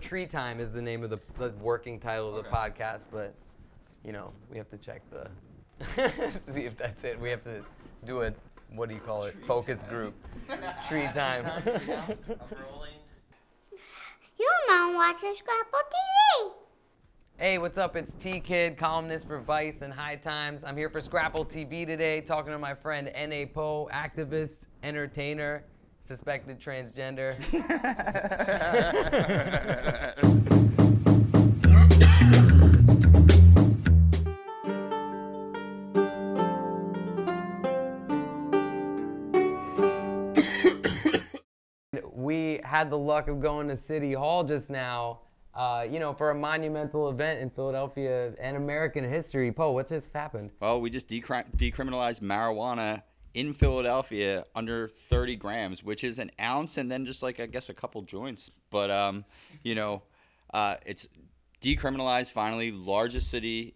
Tree Time is the name of the working title of the podcast, but, you know, we have to check the, see if that's it. We have to do a, what do you call it, focus group. Tree Time. I'm rolling. Your mom watches Scrapple TV. Hey, what's up? It's T.Kid, columnist for Vice and High Times. I'm here for Scrapple TV today, talking to my friend NA Poe, activist, entertainer, suspected transgender. We had the luck of going to City Hall just now, you know, for a monumental event in Philadelphia and American history. Poe, what just happened? Well, we just decriminalized marijuana in Philadelphia under 30 grams, which is an ounce and then just like, I guess, a couple joints. But, you know, it's decriminalized finally, largest city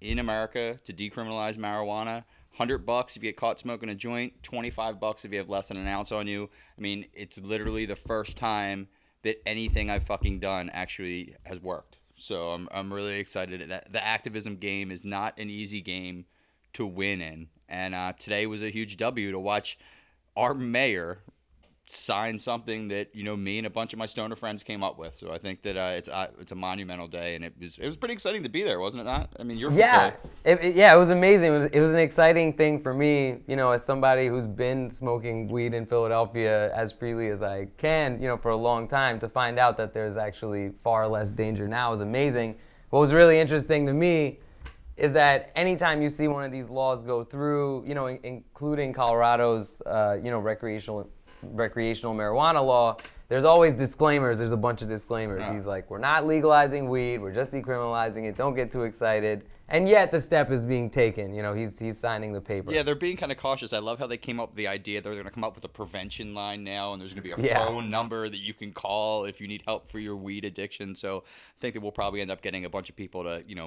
in America to decriminalize marijuana. $100 if you get caught smoking a joint, $25 if you have less than an ounce on you. I mean, it's literally the first time that anything I've fucking done actually has worked. So I'm really excited. The activism game is not an easy game to win in. And today was a huge W to watch our mayor sign something that, you know, me and a bunch of my stoner friends came up with. So I think that it's a monumental day, and it was pretty exciting to be there, wasn't it not? I mean, you're yeah, it was amazing. It was an exciting thing for me, you know, as somebody who's been smoking weed in Philadelphia as freely as I can, you know, for a long time. To find out that there's actually far less danger now is amazing. What was really interesting to me is that anytime you see one of these laws go through, you know, including Colorado's, you know, recreational marijuana law, there's always disclaimers. There's a bunch of disclaimers. Yeah. He's like, we're not legalizing weed, we're just decriminalizing it, don't get too excited. And yet the step is being taken. You know, he's signing the paper. Yeah, they're being kind of cautious. I love how they came up with the idea they're going to come up with a prevention line now, and there's going to be a phone number that you can call if you need help for your weed addiction. So I think that we'll probably end up getting a bunch of people to, you know,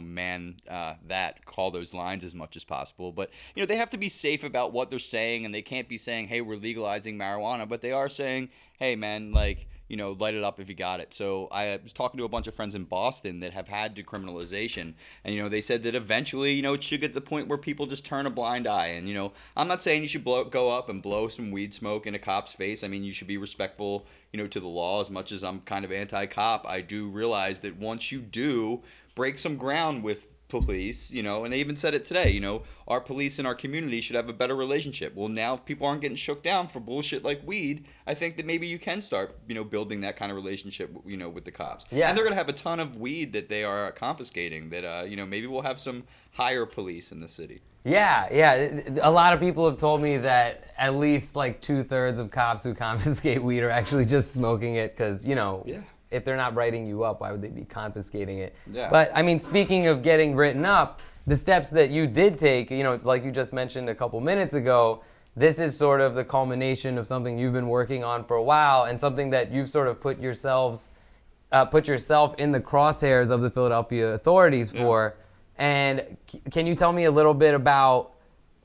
call those lines as much as possible. But, you know, they have to be safe about what they're saying, and they can't be saying, hey, we're legalizing marijuana, but they are saying, hey, man, like, you know, light it up if you got it. So I was talking to a bunch of friends in Boston that have had decriminalization, and, you know, they said that eventually, you know, it should get to the point where people just turn a blind eye. And, you know, I'm not saying you should go up and blow some weed smoke in a cop's face. I mean, you should be respectful, you know, to the law. As much as I'm kind of anti-cop, I do realize that once you do break some ground with police, you know, and they even said it today, you know, our police in our community should have a better relationship. Well, now if people aren't getting shook down for bullshit like weed, I think that maybe you can start, you know, building that kind of relationship, you know, with the cops. Yeah. And they're going to have a ton of weed that they are confiscating that, you know, maybe we'll have some higher police in the city. Yeah. A lot of people have told me that at least like 2/3 of cops who confiscate weed are actually just smoking it because, you know, if they're not writing you up, why would they be confiscating it? Yeah. But, I mean, speaking of getting written up, the steps that you did take, you know, like you just mentioned a couple minutes ago, this is sort of the culmination of something you've been working on for a while and something that you've sort of put yourself in the crosshairs of the Philadelphia authorities for. And can you tell me a little bit about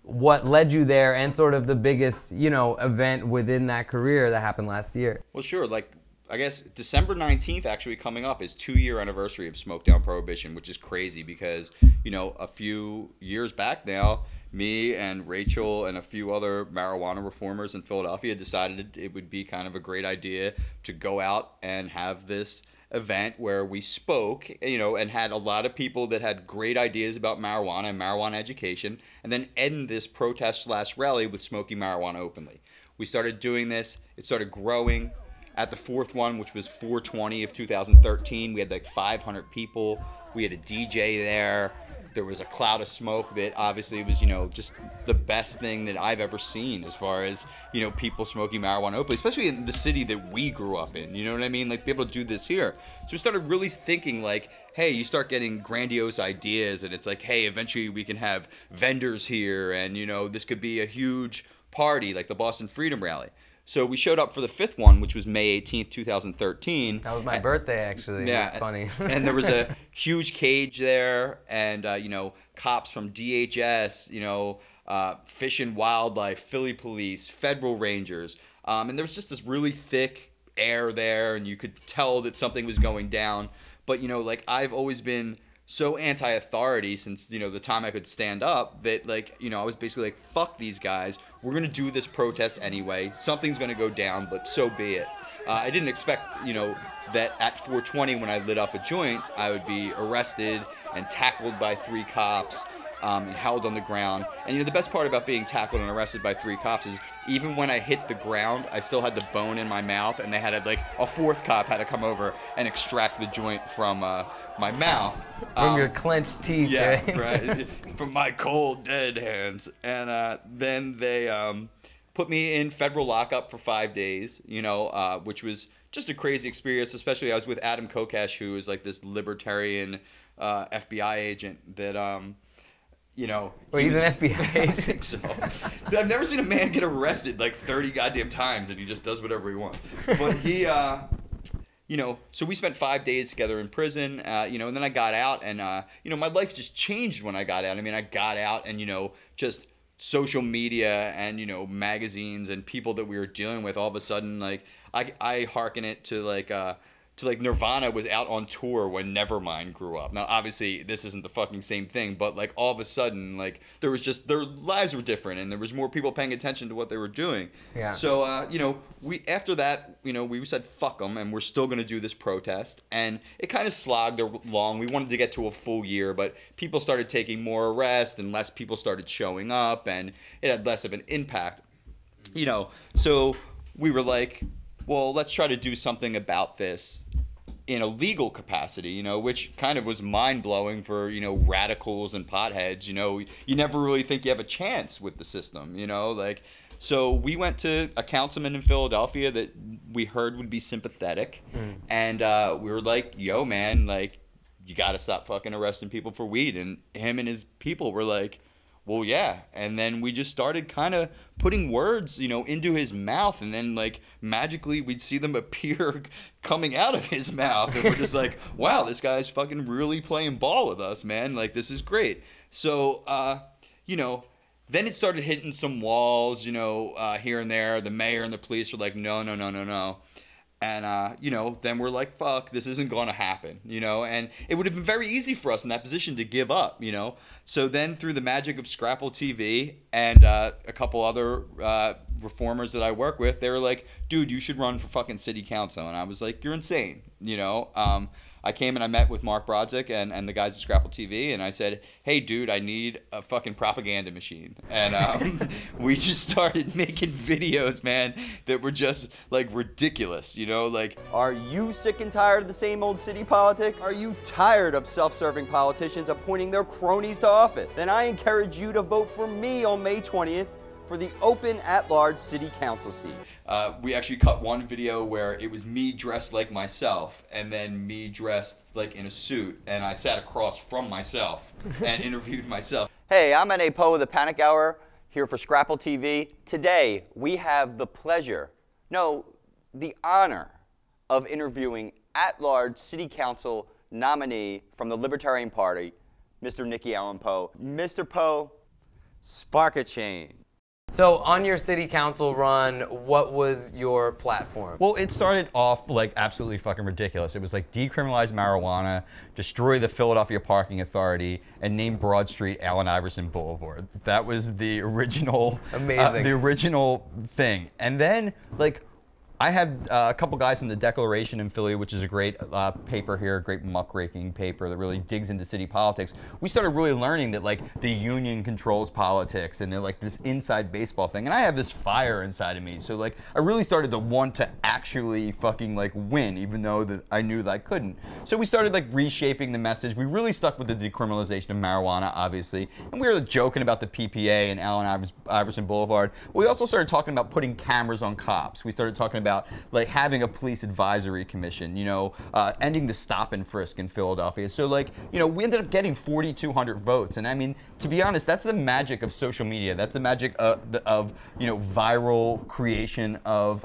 what led you there and sort of the biggest, you know, event within that career that happened last year? Well, sure. Like, I guess December 19th actually coming up is 2-year anniversary of Smoke Down Prohibition, which is crazy because, you know, a few years back now, me and Rachel and a few other marijuana reformers in Philadelphia decided it would be kind of a great idea to go out and have this event where we spoke, you know, and had a lot of people that had great ideas about marijuana and marijuana education, and then end this protest/rally with smoking marijuana openly. We started doing this. It started growing. At the fourth one, which was 4/20 of 2013, we had like 500 people. We had a DJ there. There was a cloud of smoke that obviously was, you know, just the best thing that I've ever seen as far as, you know, people smoking marijuana openly, especially in the city that we grew up in. You know what I mean? Like, be able to do this here. So we started really thinking like, hey, you start getting grandiose ideas, and it's like, hey, eventually we can have vendors here, and, you know, this could be a huge party like the Boston Freedom Rally. So we showed up for the fifth one, which was May 18th, 2013. That was my birthday, actually. Yeah, it's funny. And there was a huge cage there, and you know, cops from DHS, you know, Fish and Wildlife, Philly Police, Federal Rangers, and there was just this really thick air there, and you could tell that something was going down. But, you know, like, I've always been so anti-authority since, you know, the time I could stand up that, like, you know, I was basically like, fuck these guys. We're going to do this protest anyway. Something's going to go down, but so be it. I didn't expect, you know, that at 420 when I lit up a joint, I would be arrested and tackled by 3 cops and held on the ground. And, you know, the best part about being tackled and arrested by 3 cops is even when I hit the ground, I still had the bone in my mouth, and they had to, like, a 4th cop had to come over and extract the joint from my mouth. From your clenched teeth, yeah, right? From my cold, dead hands. And then they put me in federal lockup for 5 days, you know, which was just a crazy experience, especially I was with Adam Kokesh, who is like this libertarian FBI agent that, you know. Well, he's an FBI agent? I think so. I've never seen a man get arrested like 30 goddamn times and he just does whatever he wants. But he, you know, so we spent 5 days together in prison, you know, and then I got out and, you know, my life just changed when I got out. I mean, I got out and, you know, just social media and, you know, magazines and people that we were dealing with, all of a sudden, like, I hearken it to like Nirvana was out on tour when Nevermind grew up. Now, obviously, this isn't the fucking same thing, but, like, all of a sudden, like, there was just, their lives were different, and there was more people paying attention to what they were doing. Yeah. So, you know, after that, you know, we said, fuck them, and we're still going to do this protest. And it kind of slogged along. We wanted to get to a full year, but people started taking more arrests, and less people started showing up, and it had less of an impact. You know, so we were like, well, let's try to do something about this in a legal capacity, you know, which kind of was mind-blowing for, you know, radicals and potheads. You know, you never really think you have a chance with the system, you know, like. So we went to a councilman in Philadelphia that we heard would be sympathetic, and we were like, yo, man, like, you got to stop fucking arresting people for weed. And him and his people were like, well, yeah. And then we just started kind of putting words, you know, into his mouth, and then, like, magically we'd see them appear coming out of his mouth, and we're just like, wow, this guy's fucking really playing ball with us, man. Like, this is great. So, you know, then it started hitting some walls, you know, here and there. The mayor and the police were like, no, no, no, no, no. And, you know, then we're like, fuck, this isn't going to happen, you know. And it would have been very easy for us in that position to give up, you know. So then through the magic of Scrapple TV and a couple other reformers that I work with, they were like, dude, you should run for fucking city council. And I was like, you're insane, you know. I came and I met with Mark Brodzik and the guys at Scrapple TV, and I said, hey, dude, I need a fucking propaganda machine. And we just started making videos, man, that were just, like, ridiculous, you know? Like, are you sick and tired of the same old city politics? Are you tired of self-serving politicians appointing their cronies to office? Then I encourage you to vote for me on May 20th for the open at-large city council seat. We actually cut one video where it was me dressed like myself and then me dressed like in a suit, and I sat across from myself and interviewed myself. Hey, I'm NA Poe of the Panic Hour here for Scrapple TV. Today we have the pleasure, no, the honor of interviewing at-large city council nominee from the Libertarian Party, Mr. Nicky Allen Poe. Mr. Poe, spark a change. So on your city council run, what was your platform? Well, it started off like absolutely fucking ridiculous. It was like decriminalize marijuana, destroy the Philadelphia Parking Authority, and name Broad Street Allen Iverson Boulevard. That was the original, the original thing. And then, like, I have a couple guys from the Declaration in Philly, which is a great paper here, a great muckraking paper that really digs into city politics. We started really learning that, like, the union controls politics and they're like this inside baseball thing. And I have this fire inside of me. So, like, I really started to want to actually fucking, like, win, even though that I knew that I couldn't. So we started, like, reshaping the message. We really stuck with the decriminalization of marijuana, obviously. And we were joking about the PPA and Allen Iverson Boulevard. We also started talking about putting cameras on cops. We started talking about, like, having a police advisory commission, you know, ending the stop and frisk in Philadelphia. So, like, you know, we ended up getting 4,200 votes. And I mean, to be honest, that's the magic of social media. That's the magic of you know, viral creation of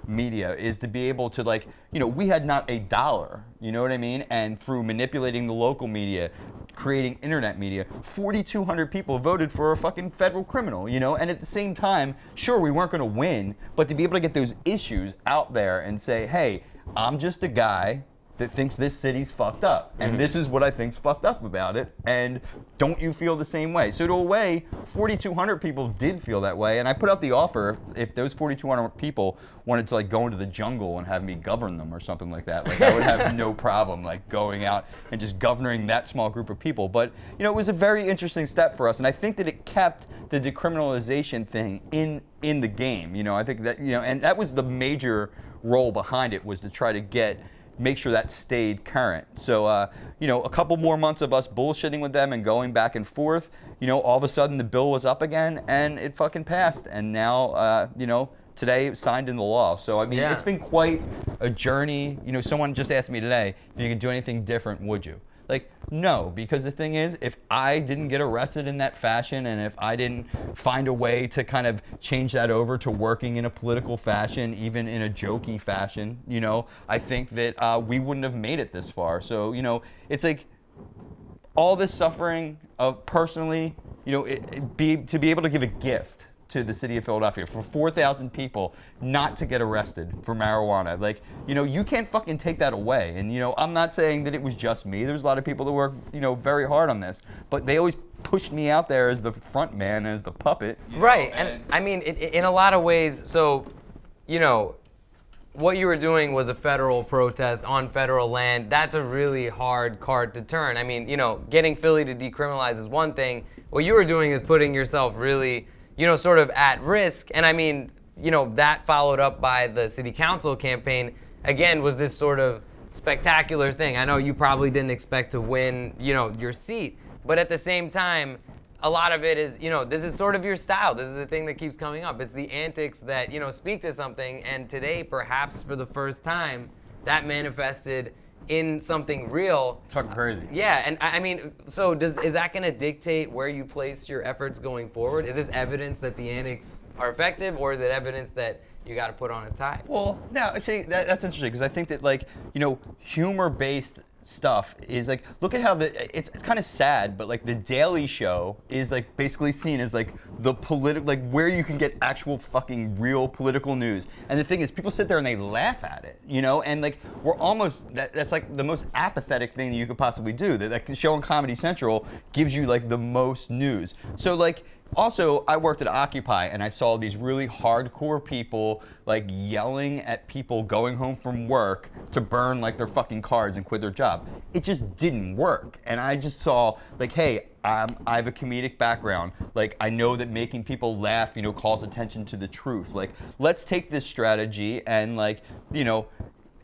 media, is to be able to, like, you know, we had not a dollar, you know what I mean? And through manipulating the local media, creating internet media. 4,200 people voted for a fucking federal criminal, you know? And at the same time, sure, we weren't going to win, but to be able to get those issues out there and say, hey, I'm just a guy that thinks this city's fucked up, and this is what I think's fucked up about it, and don't you feel the same way? So to a way, 4,200 people did feel that way, and I put out the offer if those 4,200 people wanted to like go into the jungle and have me govern them or something like that. Like I would have no problem like going out and just governing that small group of people. But you know, it was a very interesting step for us, and I think that it kept the decriminalization thing in the game. You know, I think that, you know, and that was the major role behind it, was to try to make sure that stayed current. So, you know, a couple more months of us bullshitting with them and going back and forth, you know, all of a sudden the bill was up again and it fucking passed. And now, you know, today it's signed into law. So, I mean, it's been quite a journey. You know, someone just asked me today, if you could do anything different, would you? Like, no, because the thing is, if I didn't get arrested in that fashion, and if I didn't find a way to kind of change that over to working in a political fashion, even in a jokey fashion, you know, I think that we wouldn't have made it this far. So, you know, it's like all this suffering of personally, you know, to be able to give a gift to the city of Philadelphia for 4,000 people not to get arrested for marijuana. Like, you know, you can't fucking take that away. And, you know, I'm not saying that it was just me. There's a lot of people that work, you know, very hard on this. But they always pushed me out there as the front man, as the puppet. Right. And I mean, in a lot of ways, so, you know, what you were doing was a federal protest on federal land. That's a really hard card to turn. I mean, you know, getting Philly to decriminalize is one thing. What you were doing is putting yourself really, you know, sort of at risk. And I mean, you know, that followed up by the city council campaign, again, was this sort of spectacular thing. I know you probably didn't expect to win, you know, your seat, but at the same time, a lot of it is, you know, this is sort of your style. This is the thing that keeps coming up. It's the antics that, you know, speak to something. And today, perhaps for the first time, that manifested in something real. It's fucking crazy. Yeah, and I mean, so is that going to dictate where you place your efforts going forward? Is this evidence that the antics are effective, or is it evidence that you got to put on a tie? Well, now, actually, that's interesting, because I think that, like, you know, humor-based stuff is like, look at how it's kind of sad, but like the Daily Show is like basically seen as like the like where you can get actual fucking real political news. And the thing is, people sit there and they laugh at it, you know, and like we're almost, that's like the most apathetic thing that you could possibly do. That the show on Comedy Central gives you like the most news. So like, also, I worked at Occupy, and I saw these really hardcore people like yelling at people going home from work to burn like their fucking cars and quit their job. It just didn't work. And I just saw like, hey, I have a comedic background. Like, I know that making people laugh, you know, calls attention to the truth. Like, let's take this strategy and like, you know,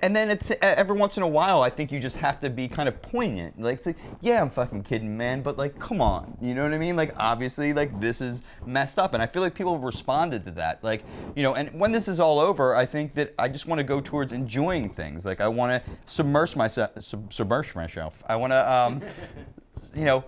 and then it's every once in a while, I think you just have to be kind of poignant. Like, it's like, yeah, I'm fucking kidding, man, but like, come on, you know what I mean? Like, obviously, like, this is messed up, and I feel like people have responded to that. Like, you know, and when this is all over, I think that I just want to go towards enjoying things. Like, I want to submerge myself. I want to, you know,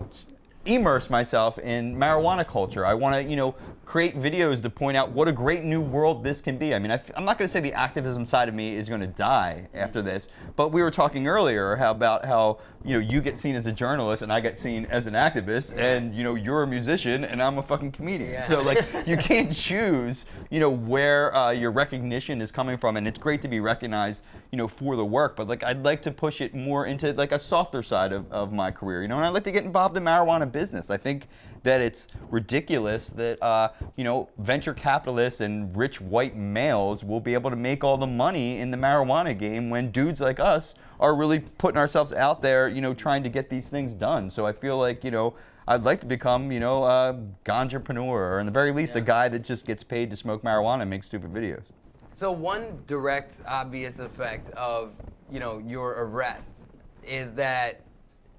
immerse myself in marijuana culture. I want to, you know, create videos to point out what a great new world this can be. I mean, I'm not going to say the activism side of me is going to die after this, but we were talking earlier about how, you know, you get seen as a journalist and I get seen as an activist, and, you know, you're a musician and I'm a fucking comedian. Yeah. So, like, you can't choose, you know, where your recognition is coming from, and it's great to be recognized, you know, for the work, but, like, I'd like to push it more into, like, a softer side of my career, you know, and I'd like to get involved in marijuana business. I think that it's ridiculous that, you know, venture capitalists and rich white males will be able to make all the money in the marijuana game when dudes like us are really putting ourselves out there, you know, trying to get these things done. So I feel like, you know, I'd like to become, you know, a Ganjapreneur, or in the very least, a guy that just gets paid to smoke marijuana and make stupid videos. So one direct, obvious effect of, you know, your arrest is that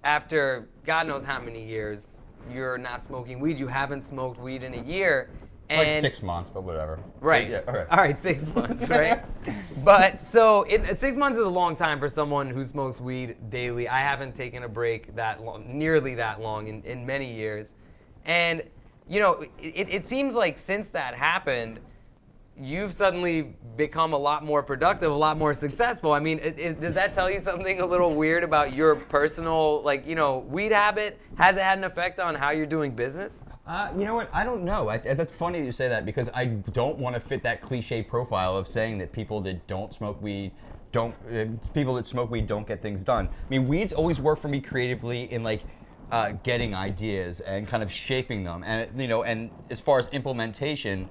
after God knows how many years, you're not smoking weed. You haven't smoked weed in a year. And like 6 months, but whatever. Right. Yeah, okay. All right, 6 months, right? But so 6 months is a long time for someone who smokes weed daily. I haven't taken a break that long, nearly that long in many years. And, you know, it seems like since that happened, you've suddenly become a lot more productive, a lot more successful. I mean, does that tell you something a little weird about your personal, like, you know, weed habit? Has it had an effect on how you're doing business? You know what? I don't know. That's funny that you say that, because I don't want to fit that cliche profile of saying that people that don't smoke weed people that smoke weed don't get things done. I mean, weed's always worked for me creatively in like getting ideas and kind of shaping them, and you know, and as far as implementation,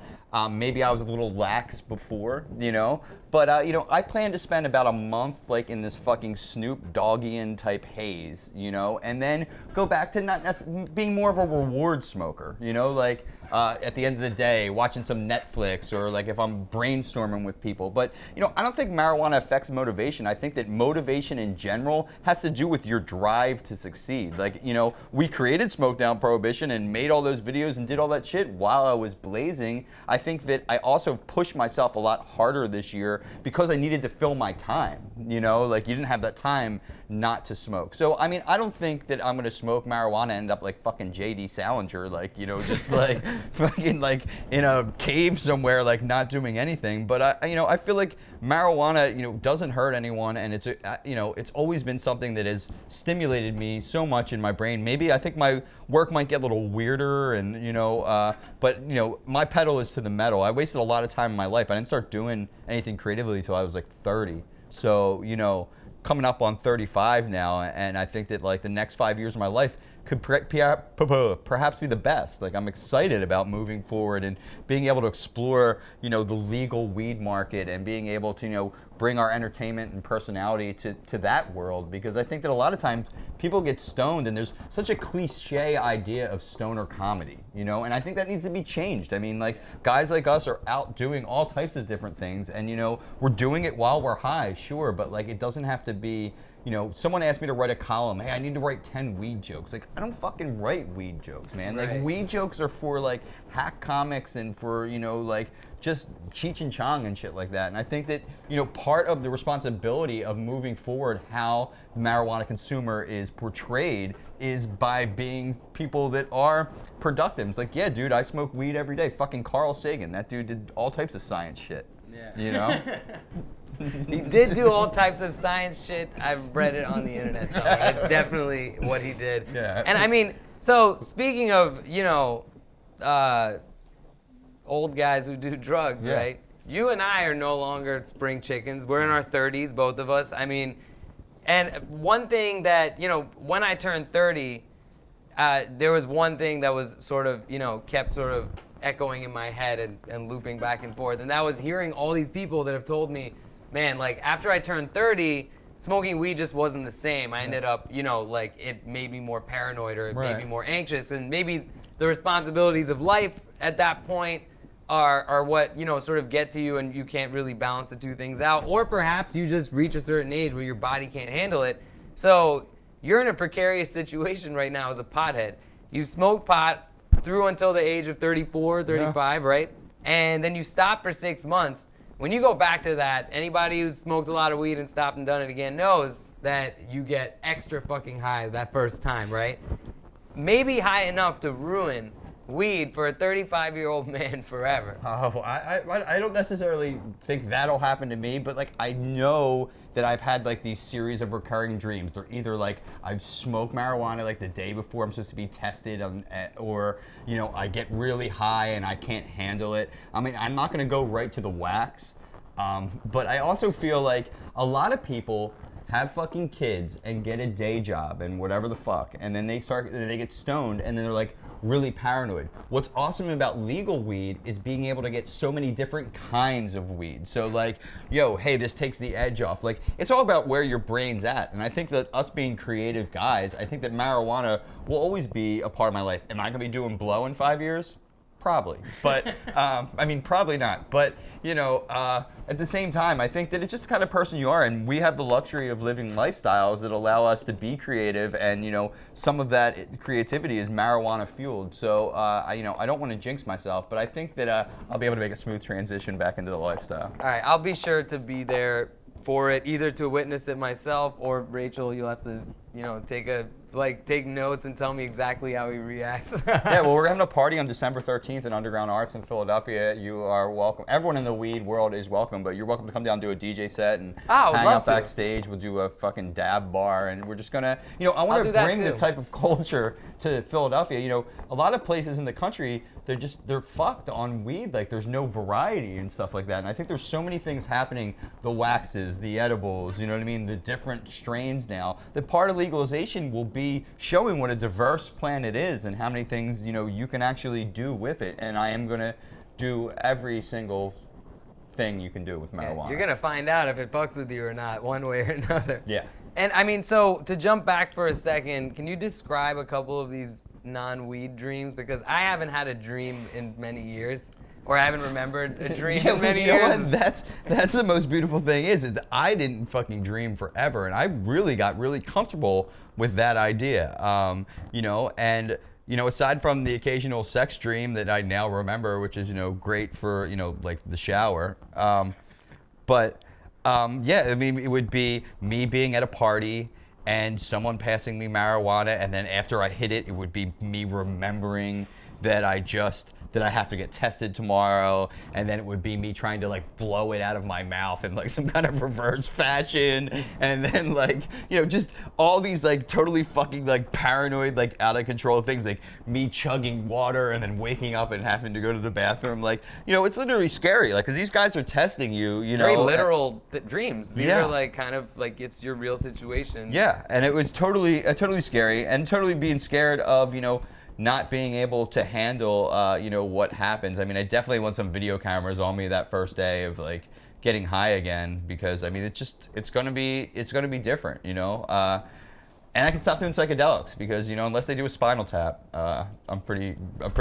maybe I was a little lax before, you know, but you know, I plan to spend about a month like in this fucking Snoop Doggian type haze, you know, and then go back to being more of a reward smoker, you know, like at the end of the day, watching some Netflix, or like if I'm brainstorming with people. But you know, I don't think marijuana affects motivation. I think that motivation in general has to do with your drive to succeed. Like, you know, we created Smoke Down Prohibition and made all those videos and did all that shit while I was blazing. I think that I also pushed myself a lot harder this year because I needed to fill my time, you know, like you didn't have that time not to smoke. So, I mean, I don't think that I'm gonna smoke marijuana and end up like fucking J.D. Salinger, like, you know, just like fucking like in a cave somewhere, like not doing anything. But you know, I feel like marijuana, you know, doesn't hurt anyone, and it's you know, it's always been something that has stimulated me so much in my brain. Maybe I think my work might get a little weirder, and you know, but you know, my pedal is to the metal. I wasted a lot of time in my life. I didn't start doing anything creatively until I was like 30. So, you know, coming up on 35 now, and I think that like the next 5 years of my life could perhaps be the best. Like, I'm excited about moving forward and being able to explore, you know, the legal weed market, and being able to, you know, bring our entertainment and personality to that world, because I think that a lot of times people get stoned and there's such a cliche idea of stoner comedy, you know, and I think that needs to be changed. I mean, like, guys like us are out doing all types of different things, and, you know, we're doing it while we're high, sure, but like, it doesn't have to be, you know, someone asked me to write a column, hey, I need to write 10 weed jokes. Like, I don't fucking write weed jokes, man. Right. Like, weed jokes are for like hack comics and for, you know, like just Cheech and Chong and shit like that. And I think that, you know, part of the responsibility of moving forward how the marijuana consumer is portrayed is by being people that are productive. It's like, yeah, dude, I smoke weed every day. Fucking Carl Sagan, that dude did all types of science shit. Yeah. You know? He did do all types of science shit. I've read it on the internet somewhere. That's definitely what he did. Yeah. And I mean, so speaking of, you know, old guys who do drugs, Yeah. right? You and I are no longer spring chickens. We're in our 30s, both of us. I mean, and one thing that, you know, when I turned 30, there was one thing that was sort of, you know, kept sort of echoing in my head and looping back and forth. And that was hearing all these people that have told me, man, like, after I turned 30, smoking weed just wasn't the same. I ended up, you know, like, it made me more paranoid, or it made me more anxious. And maybe the responsibilities of life at that point are what, you know, sort of get to you, and you can't really balance the two things out. Or perhaps you just reach a certain age where your body can't handle it. So you're in a precarious situation right now as a pothead. You smoked pot through until the age of 34, 35, right? And then you stop for 6 months. When you go back to that, anybody who's smoked a lot of weed and stopped and done it again knows that you get extra fucking high that first time, right? Maybe high enough to ruin weed for a 35-year-old man forever. Oh, I don't necessarily think that'll happen to me, but like, I know that I've had like these series of recurring dreams. They're either like I've smoked marijuana like the day before I'm supposed to be tested, or, you know, I get really high and I can't handle it. I mean, I'm not gonna go right to the wax, but I also feel like a lot of people have fucking kids and get a day job and whatever the fuck, and then they get stoned, and then they're like really paranoid. What's awesome about legal weed is being able to get so many different kinds of weed. So like, yo, hey, this takes the edge off. Like, it's all about where your brain's at. And I think that us being creative guys, I think that marijuana will always be a part of my life. Am I gonna be doing blow in 5 years? Probably, but I mean, probably not. But, you know, at the same time, I think that it's just the kind of person you are, and we have the luxury of living lifestyles that allow us to be creative, and, you know, some of that creativity is marijuana fueled. So, you know, I don't want to jinx myself, but I think that I'll be able to make a smooth transition back into the lifestyle. All right, I'll be sure to be there for it, either to witness it myself, or Rachel, you'll have to, you know, take a like take notes and tell me exactly how he reacts. Yeah, well, we're having a party on December 13th in Underground Arts in Philadelphia. You are welcome. Everyone in the weed world is welcome, but you're welcome to come down, do a DJ set, and hang out backstage. We'll do a fucking dab bar, and we're just gonna, I want to bring the type of culture to Philadelphia. A lot of places in the country, they're fucked on weed. Like, there's no variety and stuff like that. And I think there's so many things happening, the waxes, the edibles, you know what I mean, the different strains now, that part of legalization will be showing what a diverse plant it is and how many things, you can actually do with it. And I am going to do every single thing you can do with marijuana. Yeah, you're going to find out if it fucks with you or not, one way or another. Yeah. And I mean, so to jump back for a second, can you describe a couple of these non-weed dreams? Because I haven't had a dream in many years, or I haven't remembered a dream in many years. What? That's the most beautiful thing is that I didn't fucking dream forever, and I really got really comfortable with that idea. And aside from the occasional sex dream that I now remember, which is great for like the shower, yeah, I mean, it would be me being at a party and someone passing me marijuana, and then after I hit it, it would be me remembering that I have to get tested tomorrow, and then it would be me trying to like blow it out of my mouth in like some kind of reverse fashion, and then like just all these like totally fucking like paranoid, like out of control things, like me chugging water and then waking up and having to go to the bathroom. Like it's literally scary, like, because these guys are testing you. Very literal dreams. These are like kind of like it's your real situation. Yeah, and it was totally scary, and totally being scared of not being able to handle, what happens. I mean, I definitely want some video cameras on me that first day of like getting high again, because I mean, it's gonna be different, and I can stop doing psychedelics because unless they do a spinal tap, I'm pretty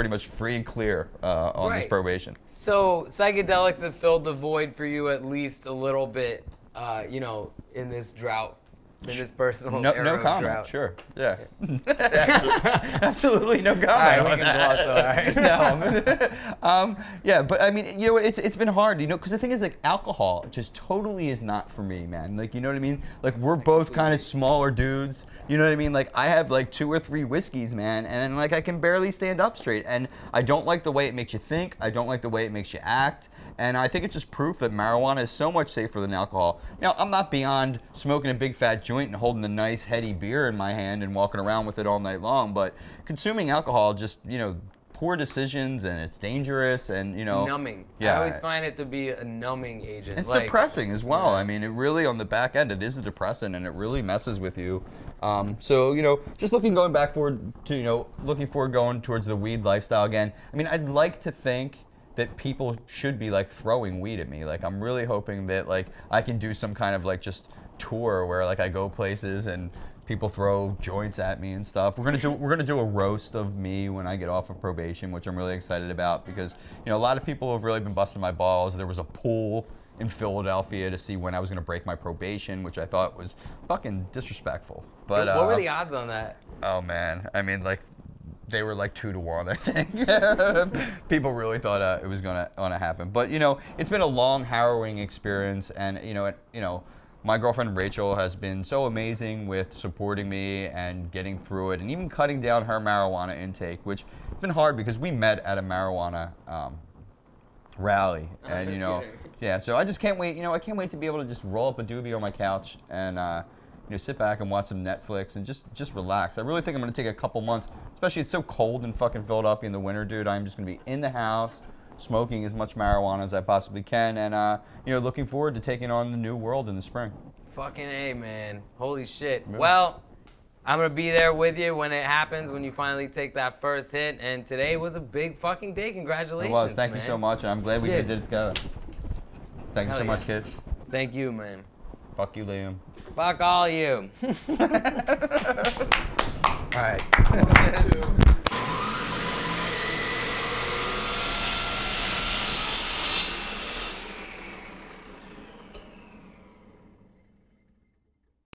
much free and clear on this probation. So psychedelics have filled the void for you at least a little bit, in this drought. In this personal no comment. Drought. Sure. Yeah. Absolutely no comment. All right, we can gloss No. Yeah, but I mean, it's been hard, because the thing is, like, alcohol just totally is not for me, man. Like, you know what I mean? Like, we're both kind of smaller dudes. You know what I mean? Like, I have like 2 or 3 whiskeys, man, and like I can barely stand up straight. And I don't like the way it makes you think. I don't like the way it makes you act. And I think it's just proof that marijuana is so much safer than alcohol. Now, I'm not beyond smoking a big fat joint and holding a nice heady beer in my hand and walking around with it all night long, but consuming alcohol just, poor decisions, and it's dangerous, and numbing. Yeah, I always find it to be a numbing agent. It's depressing as well. I mean, it really, on the back end, it is a depressant, and it really messes with you. So just going back forward to looking forward going towards the weed lifestyle again. I mean, I'd like to think that people should be like throwing weed at me. Like, I'm really hoping that like I can do some kind of like just tour where like I go places and people throw joints at me and stuff. We're gonna do a roast of me when I get off of probation, which I'm really excited about, because a lot of people have really been busting my balls. There was a poll in Philadelphia to see when I was gonna break my probation, which I thought was fucking disrespectful. But what were the odds on that? Oh man, I mean, like, they were like 2 to 1, I think. People really thought it was gonna happen. But it's been a long, harrowing experience, and my girlfriend Rachel has been so amazing with supporting me and getting through it, and even cutting down her marijuana intake, which has been hard because we met at a marijuana rally, and yeah. So I just can't wait. I can't wait to be able to just roll up a doobie on my couch and sit back and watch some Netflix and just relax. I really think I'm gonna take a couple months, especially it's so cold in fucking Philadelphia in the winter, dude. I'm just gonna be in the house, smoking as much marijuana as I possibly can, and looking forward to taking on the new world in the spring. Fucking A, man. Holy shit. Yeah. Well, I'm gonna be there with you when it happens, when you finally take that first hit, and today was a big fucking day. Congratulations, It was. Thank you so much, and I'm glad we did it together. Thank you so much, kid. Thank you, man. Fuck you, Liam. Fuck all you. All right.